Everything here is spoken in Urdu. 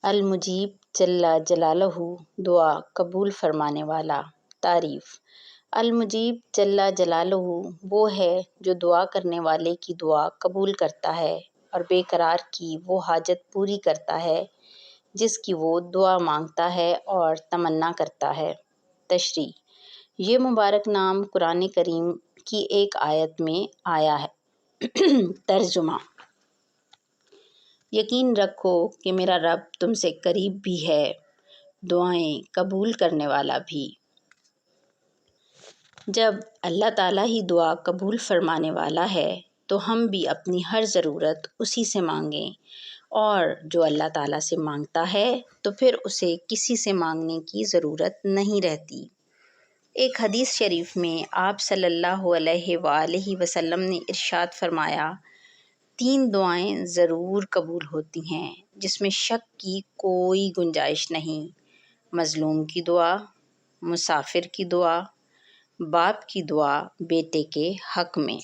المجیب جل جلالہ دعا قبول فرمانے والا۔ تعریف: المجیب جل جلالہ وہ ہے جو دعا کرنے والے کی دعا قبول کرتا ہے اور بے قرار کی وہ حاجت پوری کرتا ہے جس کی وہ دعا مانگتا ہے اور تمنا کرتا ہے۔ تشریح: یہ مبارک نام قرآن کریم کی ایک آیت میں آیا ہے۔ ترجمہ: یقین رکھو کہ میرا رب تم سے قریب بھی ہے، دعائیں قبول کرنے والا بھی۔ جب اللہ تعالیٰ ہی دعا قبول فرمانے والا ہے تو ہم بھی اپنی ہر ضرورت اسی سے مانگیں، اور جو اللہ تعالیٰ سے مانگتا ہے تو پھر اسے کسی سے مانگنے کی ضرورت نہیں رہتی۔ ایک حدیث شریف میں آپ صلی اللہ علیہ وآلہ وسلم نے ارشاد فرمایا، 3 دعائیں ضرور قبول ہوتی ہیں جس میں شک کی کوئی گنجائش نہیں: مظلوم کی دعا، مسافر کی دعا، باپ کی دعا بیٹے کے حق میں۔